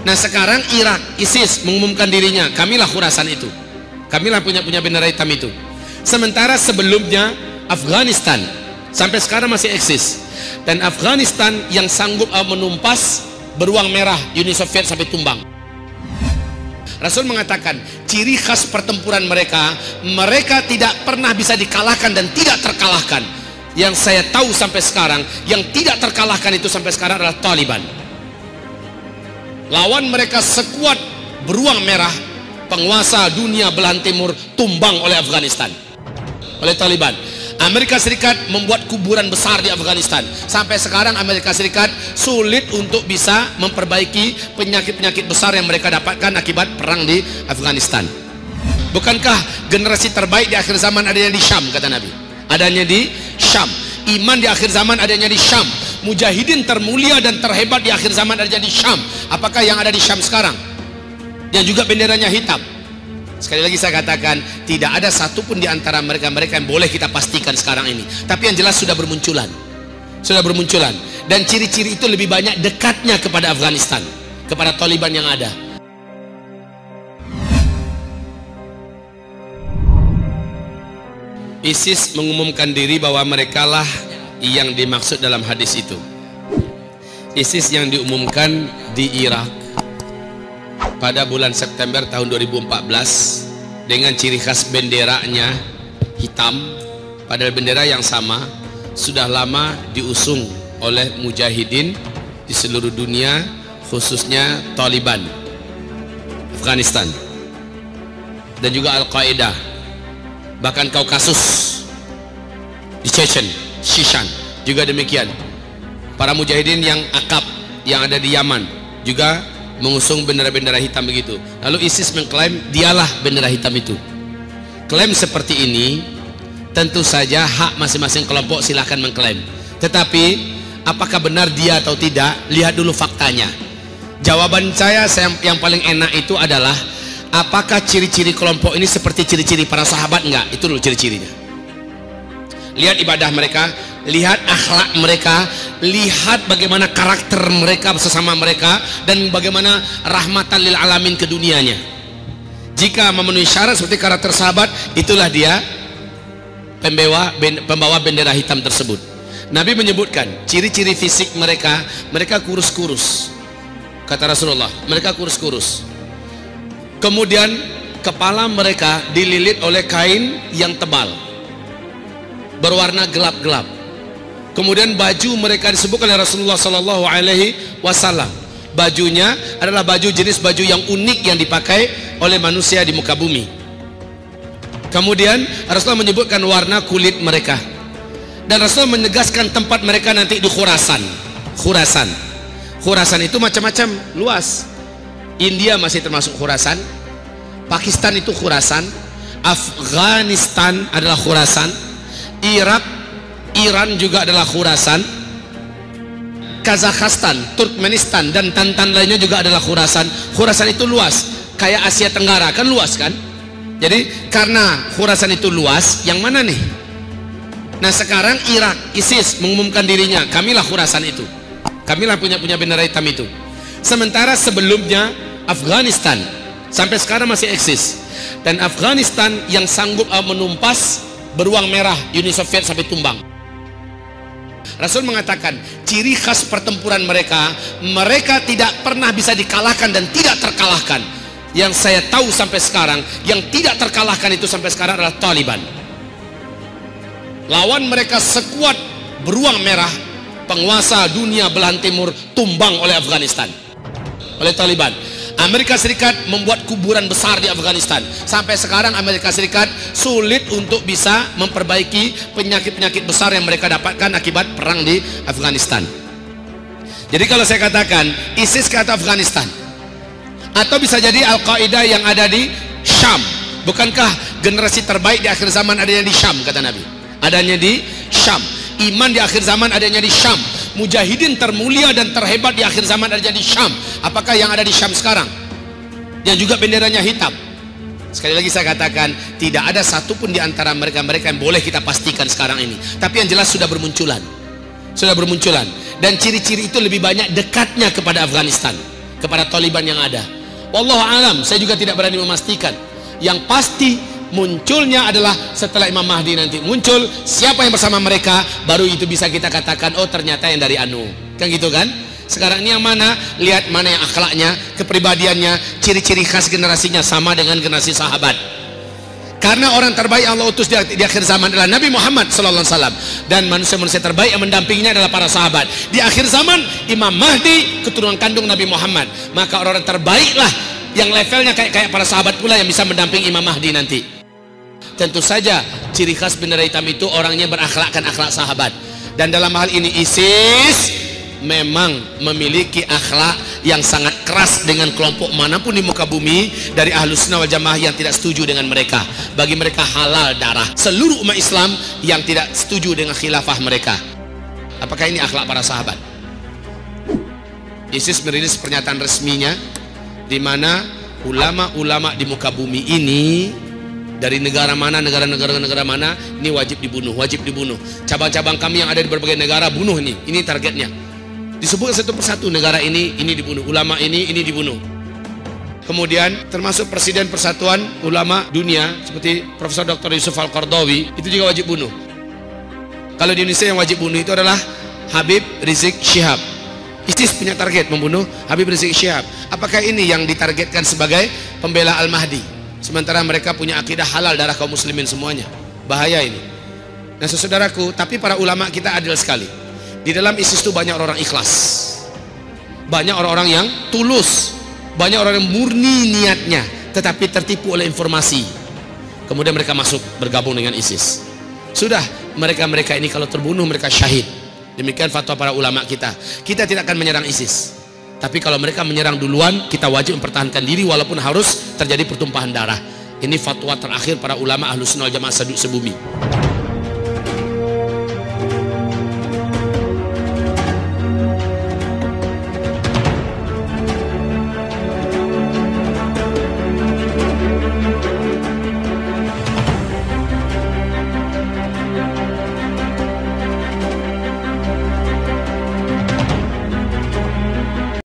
Nah sekarang Irak, ISIS mengumumkan dirinya, kamilah Khurasan itu, kamilah punya bendera hitam itu. Sementara sebelumnya Afghanistan sampai sekarang masih eksis, dan Afghanistan yang sanggup menumpas beruang merah Uni Soviet sampai tumbang. Rasul mengatakan ciri khas pertempuran mereka, mereka tidak pernah bisa dikalahkan dan tidak terkalahkan. Yang saya tahu sampai sekarang, yang tidak terkalahkan itu sampai sekarang adalah Taliban. Lawan mereka sekuat beruang merah, penguasa dunia belahan timur tumbang oleh Afghanistan, oleh Taliban. Amerika Serikat membuat kuburan besar di Afghanistan. Sampai sekarang Amerika Serikat sulit untuk bisa memperbaiki penyakit-penyakit besar yang mereka dapatkan akibat perang di Afghanistan. Bukankah generasi terbaik di akhir zaman adanya di Syam, kata Nabi? Adanya di Syam. Iman di akhir zaman adanya di Syam. Mujahidin termulia dan terhebat di akhir zaman adanya di Syam. Apakah yang ada di Syam sekarang? Yang juga benderanya hitam. Sekali lagi saya katakan, tidak ada satupun di antara mereka yang boleh kita pastikan sekarang ini. Tapi yang jelas sudah bermunculan. Sudah bermunculan. Dan ciri-ciri itu lebih banyak dekatnya kepada Afghanistan, kepada Taliban yang ada. ISIS mengumumkan diri bahwa merekalah yang dimaksud dalam hadis itu. ISIS yang diumumkan di Irak pada bulan September tahun 2014 dengan ciri khas benderanya hitam, padahal bendera yang sama sudah lama diusung oleh mujahidin di seluruh dunia, khususnya Taliban Afghanistan dan juga Al-Qaeda, bahkan Kaukasus di Chechen, Shishan juga demikian. Para mujahidin yang akab yang ada di Yaman juga mengusung bendera-bendera hitam begitu. Lalu ISIS mengklaim dialah bendera hitam itu. Klaim seperti ini tentu saja hak masing-masing kelompok, silahkan mengklaim. Tetapi apakah benar dia atau tidak, lihat dulu faktanya. Jawaban saya yang paling enak itu adalah, apakah ciri-ciri kelompok ini seperti ciri-ciri para sahabat? Enggak, itu dulu ciri-cirinya. Lihat ibadah mereka, lihat akhlak mereka, lihat bagaimana karakter mereka sesama mereka, dan bagaimana rahmatan lil alamin ke dunianya. Jika memenuhi syarat seperti karakter sahabat, itulah dia pembawa bendera hitam tersebut. Nabi menyebutkan ciri-ciri fisik mereka, mereka kurus-kurus. Kata Rasulullah, mereka kurus-kurus. Kemudian kepala mereka dililit oleh kain yang tebal, berwarna gelap-gelap. Kemudian baju mereka disebut oleh Rasulullah Sallallahu Alaihi Wasallam, bajunya adalah baju jenis baju yang unik yang dipakai oleh manusia di muka bumi. Kemudian Rasulullah menyebutkan warna kulit mereka, dan Rasulullah menegaskan tempat mereka nanti di Khurasan. Khurasan itu macam-macam, luas. India masih termasuk Khurasan, Pakistan itu Khurasan, Afghanistan adalah Khurasan, Iran juga adalah Khurasan, Kazakhstan, Turkmenistan dan Tantan lainnya juga adalah Khurasan. Khurasan itu luas, kayak Asia Tenggara kan, luas kan. Jadi karena Khurasan itu luas, yang mana nih? Nah sekarang Irak, ISIS mengumumkan dirinya, kamilah Khurasan itu, kamilah punya bendera hitam itu. Sementara sebelumnya Afghanistan sampai sekarang masih eksis, dan Afghanistan yang sanggup menumpas beruang merah Uni Soviet sampai tumbang. Rasul mengatakan ciri khas pertempuran mereka, mereka tidak pernah bisa dikalahkan dan tidak terkalahkan. Yang saya tahu sampai sekarang, yang tidak terkalahkan itu sampai sekarang adalah Taliban. Lawan mereka sekuat beruang merah, penguasa dunia belahan timur tumbang oleh Afghanistan, oleh Taliban. Amerika Serikat membuat kuburan besar di Afghanistan. Sampai sekarang Amerika Serikat sulit untuk bisa memperbaiki penyakit-penyakit besar yang mereka dapatkan akibat perang di Afghanistan. Jadi kalau saya katakan ISIS ke Afghanistan, atau bisa jadi Al-Qaeda yang ada di Syam. Bukankah generasi terbaik di akhir zaman adanya di Syam, kata Nabi? Adanya di Syam. Iman di akhir zaman adanya di Syam. Mujahidin termulia dan terhebat di akhir zaman adanya di Syam. Apakah yang ada di Syam sekarang? Yang juga benderanya hitam. Sekali lagi saya katakan, tidak ada satupun di antara mereka yang boleh kita pastikan sekarang ini. Tapi yang jelas sudah bermunculan. Sudah bermunculan. Dan ciri-ciri itu lebih banyak dekatnya kepada Afghanistan, kepada Taliban yang ada. Wallahu alam, saya juga tidak berani memastikan. Yang pasti munculnya adalah setelah Imam Mahdi nanti muncul, siapa yang bersama mereka, baru itu bisa kita katakan, oh ternyata yang dari anu, kan gitu kan. Sekarang ini yang mana, lihat mana yang akhlaknya, kepribadiannya, ciri-ciri khas generasinya sama dengan generasi sahabat. Karena orang terbaik Allah utus di akhir zaman adalah Nabi Muhammad SAW, dan manusia-manusia terbaik yang mendampinginya adalah para sahabat. Di akhir zaman Imam Mahdi keturunan kandung Nabi Muhammad, maka orang-orang terbaiklah yang levelnya kayak para sahabat pula yang bisa mendampingi Imam Mahdi nanti. Tentu saja ciri khas bendera hitam itu orangnya berakhlakkan akhlak sahabat, dan dalam hal ini ISIS memang memiliki akhlak yang sangat keras dengan kelompok manapun di muka bumi dari Ahlus Sunnah wal Jamaah yang tidak setuju dengan mereka. Bagi mereka halal darah seluruh umat Islam yang tidak setuju dengan khilafah mereka. Apakah ini akhlak para sahabat? ISIS merilis pernyataan resminya, di mana ulama-ulama di muka bumi ini dari negara mana, negara mana, ini wajib dibunuh, wajib dibunuh. Cabang-cabang kami yang ada di berbagai negara, bunuh ini targetnya. Disebut satu persatu negara ini dibunuh, ulama ini dibunuh. Kemudian termasuk Presiden Persatuan Ulama Dunia seperti Profesor Dr. Yusuf Al-Qardawi itu juga wajib bunuh. Kalau di Indonesia yang wajib bunuh itu adalah Habib Rizik Syihab. ISIS punya target membunuh Habib Rizik Syihab. Apakah ini yang ditargetkan sebagai pembela Al-Mahdi? Sementara mereka punya akidah halal darah kaum muslimin semuanya. Bahaya ini. Nah saudaraku, tapi para ulama kita adil sekali. Di dalam ISIS itu banyak orang ikhlas, banyak orang-orang yang tulus, banyak orang yang murni niatnya, tetapi tertipu oleh informasi. Kemudian mereka masuk bergabung dengan ISIS. Sudah, mereka ini kalau terbunuh mereka syahid. Demikian fatwa para ulama kita. Kita tidak akan menyerang ISIS, tapi kalau mereka menyerang duluan, kita wajib mempertahankan diri walaupun harus terjadi pertumpahan darah. Ini fatwa terakhir para ulama Ahlus Sunnah wal Jamaah sebumi.